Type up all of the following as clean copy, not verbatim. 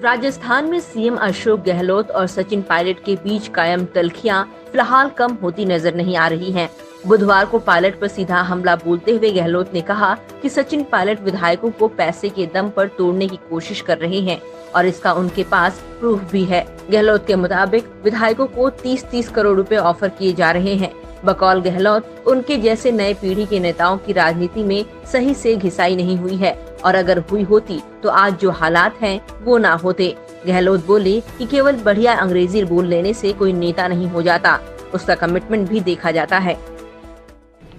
राजस्थान में सीएम अशोक गहलोत और सचिन पायलट के बीच कायम तल्खियां फिलहाल कम होती नजर नहीं आ रही हैं। बुधवार को पायलट पर सीधा हमला बोलते हुए गहलोत ने कहा कि सचिन पायलट विधायकों को पैसे के दम पर तोड़ने की कोशिश कर रहे हैं और इसका उनके पास प्रूफ भी है। गहलोत के मुताबिक विधायकों को 30-30 करोड़ रुपए ऑफर किए जा रहे हैं। बकौल गहलोत, उनके जैसे नए पीढ़ी के नेताओं की राजनीति में सही से घिसाई नहीं हुई है और अगर हुई होती तो आज जो हालात हैं वो ना होते। गहलोत बोले कि केवल बढ़िया अंग्रेजी बोल लेने से कोई नेता नहीं हो जाता, उसका कमिटमेंट भी देखा जाता है।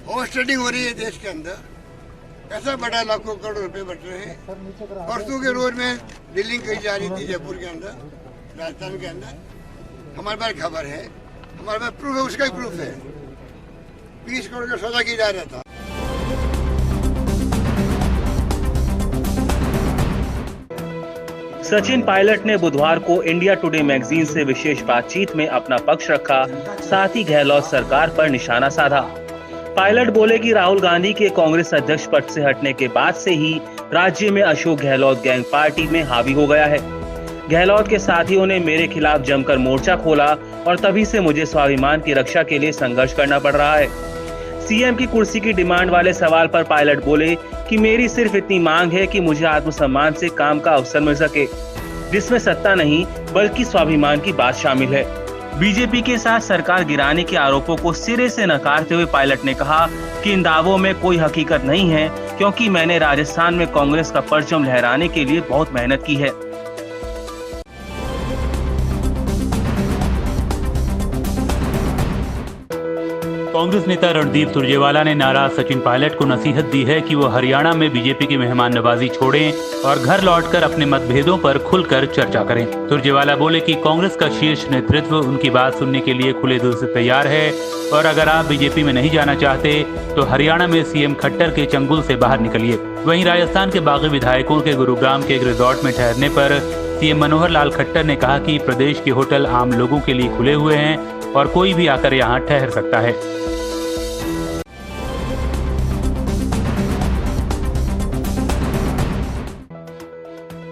ओवर स्टेडिंग हो रही है देश के अंदर, ऐसा बड़ा लाखों करोड़ रुपए बट रहे हैं। परसों के रोज में बिल्डिंग कही जा रही थी जयपुर के अंदर, राजस्थान के अंदर। हमारे पास खबर है, हमारे पास प्रूफ है, उसका ही प्रूफ है। 20 करोड़ का सौदा किया जा रहा था। सचिन पायलट ने बुधवार को इंडिया टुडे मैगजीन से विशेष बातचीत में अपना पक्ष रखा, साथ ही गहलोत सरकार पर निशाना साधा। पायलट बोले कि राहुल गांधी के कांग्रेस अध्यक्ष पद से हटने के बाद से ही राज्य में अशोक गहलोत गैंग पार्टी में हावी हो गया है। गहलोत के साथियों ने मेरे खिलाफ जमकर मोर्चा खोला और तभी से मुझे स्वाभिमान की रक्षा के लिए संघर्ष करना पड़ रहा है। सीएम की कुर्सी की डिमांड वाले सवाल पर पायलट बोले कि मेरी सिर्फ इतनी मांग है कि मुझे आत्मसम्मान से काम का अवसर मिल सके, जिसमें सत्ता नहीं बल्कि स्वाभिमान की बात शामिल है। बीजेपी के साथ सरकार गिराने के आरोपों को सिरे से नकारते हुए पायलट ने कहा कि इन दावों में कोई हकीकत नहीं है, क्योंकि मैंने राजस्थान में कांग्रेस का परचम लहराने के लिए बहुत मेहनत की है। कांग्रेस नेता रणदीप सुरजेवाला ने नाराज सचिन पायलट को नसीहत दी है कि वो हरियाणा में बीजेपी की मेहमान नवाजी छोड़ें और घर लौटकर अपने मतभेदों पर खुलकर चर्चा करें। सुरजेवाला बोले कि कांग्रेस का शीर्ष नेतृत्व उनकी बात सुनने के लिए खुले दिल से तैयार है और अगर आप बीजेपी में नहीं जाना चाहते तो हरियाणा में सीएम खट्टर के चंगुल से बाहर निकलिए। वहीं राजस्थान के बागी विधायकों के गुरुग्राम के एक रिजॉर्ट में ठहरने पर सीएम मनोहर लाल खट्टर ने कहा कि प्रदेश के होटल आम लोगों के लिए खुले हुए हैं और कोई भी आकर यहाँ ठहर सकता है।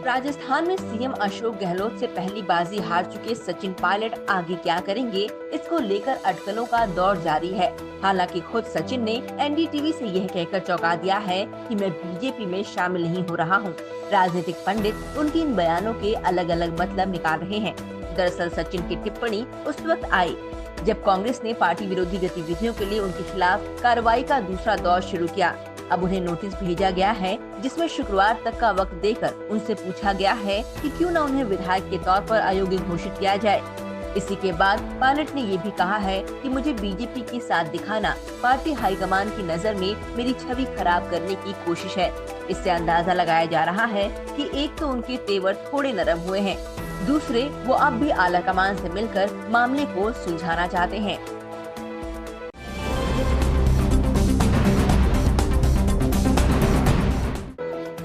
राजस्थान में सीएम अशोक गहलोत से पहली बाजी हार चुके सचिन पायलट आगे क्या करेंगे, इसको लेकर अटकलों का दौर जारी है। हालांकि खुद सचिन ने एनडीटीवी से यह कहकर चौंका दिया है कि मैं बीजेपी में शामिल नहीं हो रहा हूं। राजनीतिक पंडित उनके इन बयानों के अलग अलग मतलब निकाल रहे हैं। दरअसल सचिन की टिप्पणी उस वक्त आई जब कांग्रेस ने पार्टी विरोधी गतिविधियों के लिए उनके खिलाफ कार्रवाई का दूसरा दौर शुरू किया। अब उन्हें नोटिस भेजा गया है, जिसमें शुक्रवार तक का वक्त देकर उनसे पूछा गया है कि क्यों न उन्हें विधायक के तौर पर अयोग्य घोषित किया जाए। इसी के बाद पायलट ने ये भी कहा है कि मुझे बीजेपी के साथ दिखाना पार्टी हाईकमान की नजर में मेरी छवि खराब करने की कोशिश है। इससे अंदाजा लगाया जा रहा है कि एक तो उनके तेवर थोड़े नरम हुए हैं, दूसरे वो अब भी आला कमान से मिलकर मामले को सुलझाना चाहते हैं।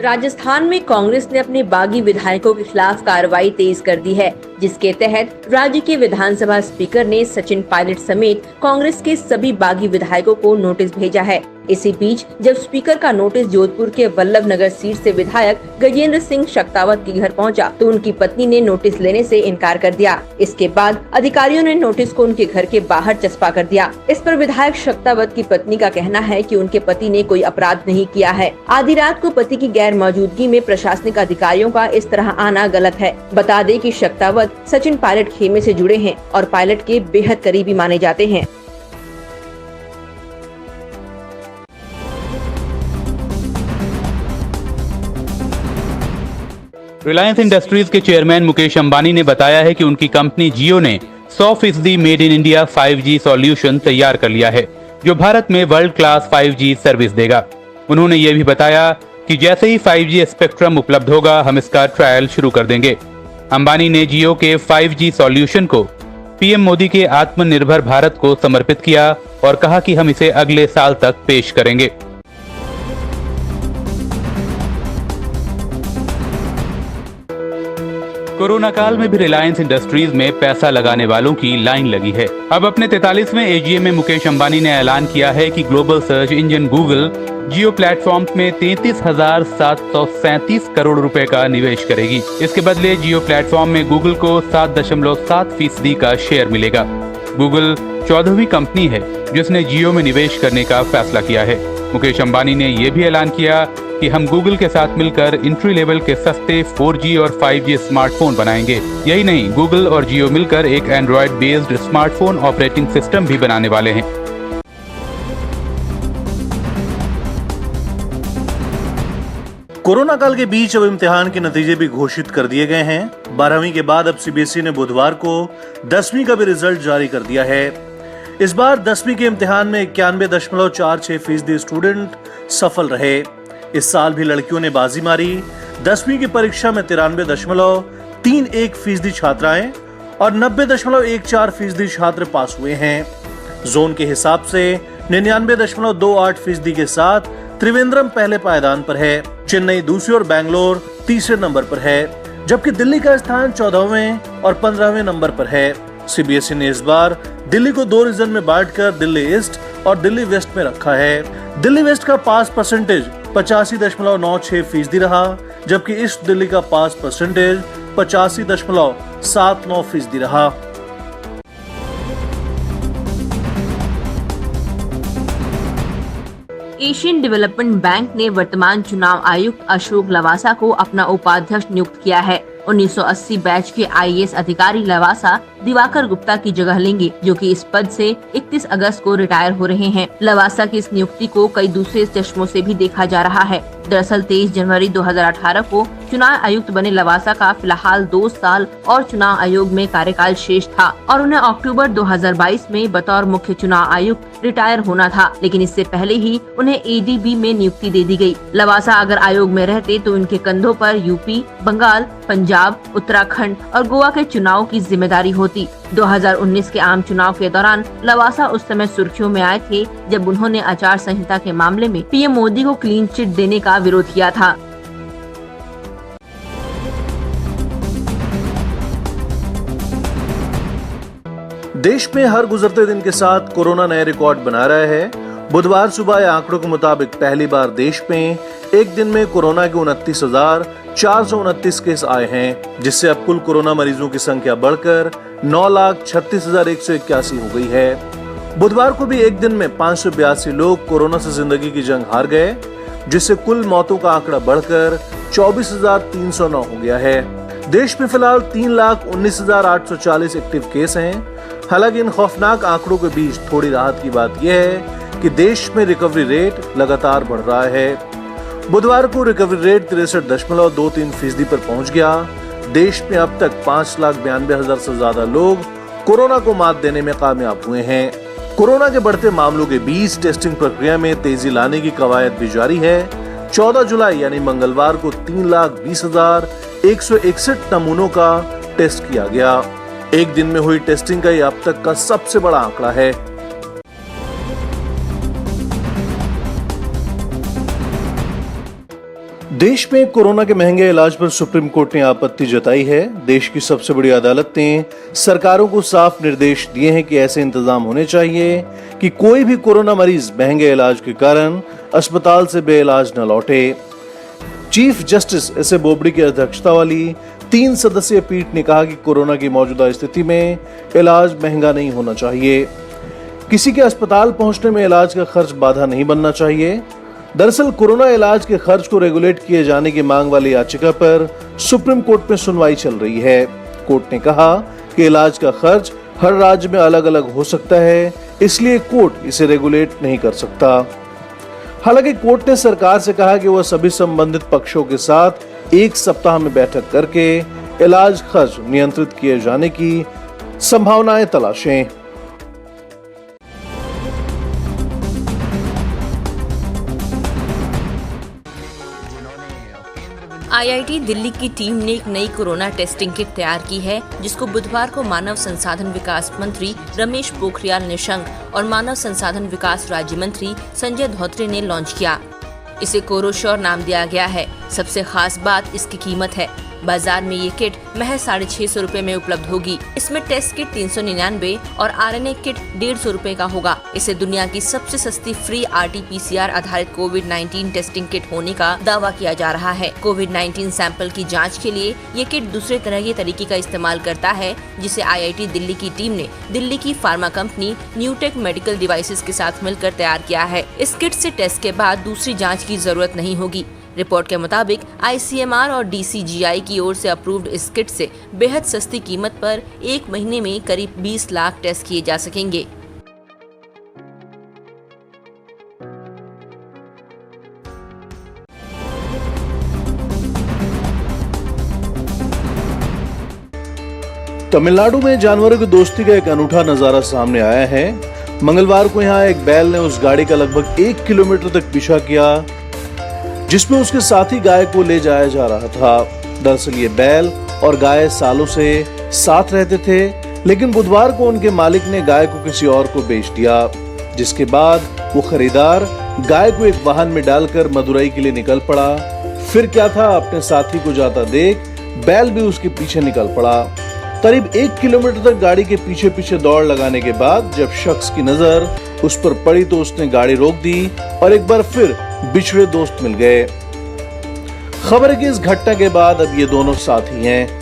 राजस्थान में कांग्रेस ने अपने बागी विधायकों के खिलाफ कार्रवाई तेज कर दी है, जिसके तहत राज्य के विधानसभा स्पीकर ने सचिन पायलट समेत कांग्रेस के सभी बागी विधायकों को नोटिस भेजा है। इसी बीच जब स्पीकर का नोटिस जोधपुर के वल्लभ नगर सीट से विधायक गजेंद्र सिंह शक्तावत के घर पहुंचा, तो उनकी पत्नी ने नोटिस लेने से इनकार कर दिया। इसके बाद अधिकारियों ने नोटिस को उनके घर के बाहर चस्पा कर दिया। इस पर विधायक शक्तावत की पत्नी का कहना है कि उनके पति ने कोई अपराध नहीं किया है। आधी रात को पति की गैर मौजूदगी में प्रशासनिक अधिकारियों का इस तरह आना गलत है। बता दें कि शक्तावत सचिन पायलट खेमे से जुड़े हैं और पायलट के बेहद करीबी माने जाते हैं। रिलायंस इंडस्ट्रीज के चेयरमैन मुकेश अंबानी ने बताया है कि उनकी कंपनी जियो ने 100% made in India 5G solution तैयार कर लिया है, जो भारत में वर्ल्ड क्लास 5G सर्विस देगा। उन्होंने ये भी बताया कि जैसे ही 5G स्पेक्ट्रम उपलब्ध होगा, हम इसका ट्रायल शुरू कर देंगे। अंबानी ने जियो के 5G सॉल्यूशन को पीएम मोदी के आत्मनिर्भर भारत को समर्पित किया और कहा कि हम इसे अगले साल तक पेश करेंगे। कोरोना काल में भी रिलायंस इंडस्ट्रीज में पैसा लगाने वालों की लाइन लगी है। अब अपने 43वें एजीएम में मुकेश अंबानी ने ऐलान किया है कि ग्लोबल सर्च इंजन गूगल जियो प्लेटफॉर्म्स में 33,737 करोड़ रुपए का निवेश करेगी। इसके बदले जियो प्लेटफॉर्म में गूगल को 7.7% का शेयर मिलेगा। गूगल 14वीं कंपनी है जिसने जियो में निवेश करने का फैसला किया है। मुकेश अंबानी ने यह भी ऐलान किया कि हम गूगल के साथ मिलकर एंट्री लेवल के सस्ते 4G और 5G स्मार्टफोन बनाएंगे। यही नहीं, गूगल और जियो मिलकर एक Android based smartphone operating system भी बनाने वाले हैं। कोरोना काल के बीच अब इम्तिहान के नतीजे भी घोषित कर दिए गए हैं। 12वीं के बाद अब सीबीएसई ने बुधवार को 10वीं का भी रिजल्ट जारी कर दिया है। इस बार 10वीं के इम्तिहान में 91.46% स्टूडेंट सफल रहे। इस साल भी लड़कियों ने बाजी मारी। 10वीं की परीक्षा में 93.31% छात्राएं और 90.14% छात्र पास हुए हैं। जोन के हिसाब से 99.28% के साथ त्रिवेंद्रम पहले पायदान पर है, चेन्नई दूसरे और बैंगलोर तीसरे नंबर पर है, जबकि दिल्ली का स्थान 14वें और 15वें नंबर पर है। सीबीएसई ने इस बार दिल्ली को 2 रीजन में बांटकर दिल्ली ईस्ट और दिल्ली वेस्ट में रखा है। दिल्ली वेस्ट का पास परसेंटेज 85.96% रहा, जबकि ईस्ट दिल्ली का पास परसेंटेज 85.79% रहा। एशियन डेवलपमेंट बैंक ने वर्तमान चुनाव आयुक्त अशोक लवासा को अपना उपाध्यक्ष नियुक्त किया है। 1980 बैच के आईएएस अधिकारी लवासा दिवाकर गुप्ता की जगह लेंगे, जो कि इस पद से 31 अगस्त को रिटायर हो रहे हैं। लवासा की इस नियुक्ति को कई दूसरे चश्मों से भी देखा जा रहा है। दरअसल 23 जनवरी 2018 को चुनाव आयुक्त बने लवासा का फिलहाल 2 साल और चुनाव आयोग में कार्यकाल शेष था और उन्हें अक्टूबर 2022 में बतौर मुख्य चुनाव आयुक्त रिटायर होना था, लेकिन इससे पहले ही उन्हें एडीबी में नियुक्ति दे दी गई। लवासा अगर आयोग में रहते तो उनके कंधों पर यूपी, बंगाल, पंजाब, उत्तराखंड और गोवा के चुनाव की जिम्मेदारी होती। 2019 के आम चुनाव के दौरान लवासा उस समय सुर्खियों में आए थे जब उन्होंने आचार संहिता के मामले में पीएम मोदी को क्लीन चिट देने का विरोध किया था। देश में हर गुजरते दिन के साथ कोरोना नए रिकॉर्ड बना रहा है। बुधवार सुबह आए आंकड़ों के मुताबिक पहली बार देश में एक दिन में कोरोना के 29,429 केस आए हैं, जिससे अब कुल कोरोना मरीजों की संख्या बढ़कर 9,36,181 हो गई है। बुधवार को भी एक दिन में 582 लोग कोरोना से जिंदगी की जंग हार गए, जिससे कुल मौतों का आंकड़ा बढ़कर 24,309 हो गया है। देश में फिलहाल 3,19,840 एक्टिव केस हैं। हालांकि इन खौफनाक आंकड़ों के बीच थोड़ी राहत की बात यह है कि देश में रिकवरी रेट लगातार बढ़ रहा है। बुधवार को रिकवरी रेट 63.23% पर पहुंच गया। देश में अब तक 5,92,000 से ज्यादा लोग कोरोना को मात देने में कामयाब हुए हैं। कोरोना के बढ़ते मामलों के बीच टेस्टिंग प्रक्रिया में तेजी लाने की कवायद भी जारी है। 14 जुलाई यानी मंगलवार को 3,20,161 नमूनों का टेस्ट किया गया। एक दिन में हुई टेस्टिंग का ये अब तक का सबसे बड़ा आंकड़ा है। देश में कोरोना के महंगे इलाज पर सुप्रीम कोर्ट ने आपत्ति जताई है। देश की सबसे बड़ी अदालत ने सरकारों को साफ निर्देश दिए हैं कि ऐसे इंतजाम होने चाहिए कि कोई भी कोरोना मरीज महंगे इलाज के कारण अस्पताल से बेइलाज न लौटे। Chief justice S A Bobde की अध्यक्षता वाली 3 सदस्यीय पीठ ने कहा कि कोरोना की मौजूदा स्थिति में इलाज महंगा नहीं होना चाहिए। किसी के अस्पताल पहुंचने में इलाज का खर्च बाधा नहीं बनना चाहिए। दरअसल कोरोना इलाज के खर्च को रेगुलेट किए जाने की मांग वाली याचिका पर सुप्रीम कोर्ट में सुनवाई चल रही है। कोर्ट ने कहा कि इलाज का खर्च हर राज्य में अलग अलग हो सकता है, इसलिए कोर्ट इसे रेगुलेट नहीं कर सकता। हालांकि कोर्ट ने सरकार से कहा कि वह सभी संबंधित पक्षों के साथ 1 सप्ताह में बैठक करके इलाज खर्च नियंत्रित किए जाने की संभावनाएं तलाशें। आईआईटी दिल्ली की टीम ने एक नई कोरोना टेस्टिंग किट तैयार की है, जिसको बुधवार को मानव संसाधन विकास मंत्री रमेश पोखरियाल निशंक और मानव संसाधन विकास राज्य मंत्री संजय धोत्रे ने लॉन्च किया। इसे कोरोश्योर नाम दिया गया है। सबसे खास बात इसकी कीमत है। बाजार में ये किट महज 650 रुपए में उपलब्ध होगी। इसमें टेस्ट किट 399 और RNA किट 150 रुपए का होगा। इसे दुनिया की सबसे सस्ती फ्री RT-PCR आधारित कोविड-19 टेस्टिंग किट होने का दावा किया जा रहा है। कोविड-19 सैंपल की जांच के लिए ये किट दूसरे तरह के तरीके का इस्तेमाल करता है, जिसे IIT दिल्ली की टीम ने दिल्ली की pharma company Newtech medical devices के साथ मिलकर तैयार किया है। इस किट से टेस्ट के बाद दूसरी जांच की जरूरत नहीं होगी। रिपोर्ट के मुताबिक ICMR और DCGI की ओर से अप्रूव्ड इस किट से बेहद सस्ती कीमत पर 1 महीने में करीब 20 लाख टेस्ट किए जा सकेंगे। तमिलनाडु में जानवरों की दोस्ती का एक अनूठा नजारा सामने आया है। मंगलवार को यहाँ एक बैल ने उस गाड़ी का लगभग 1 किलोमीटर तक पीछा किया जिसमें उसके साथी गाय को ले जाया जा रहा था। दरअसल ये बैल और गाय सालों से साथ रहते थे, लेकिन बुधवार को उनके मालिक ने गाय को किसी और को बेच दिया, जिसके बाद वो खरीदार गाय को एक वाहन में डालकर मदुरई के लिए निकल पड़ा। फिर क्या था, अपने साथी को जाता देख बैल भी उसके पीछे निकल पड़ा। करीब 1 किलोमीटर तक गाड़ी के पीछे पीछे दौड़ लगाने के बाद जब शख्स की नजर उस पर पड़ी तो उसने गाड़ी रोक दी और एक बार फिर बिछड़े दोस्त मिल गए। खबर है कि इस घटना के बाद अब ये दोनों साथी हैं।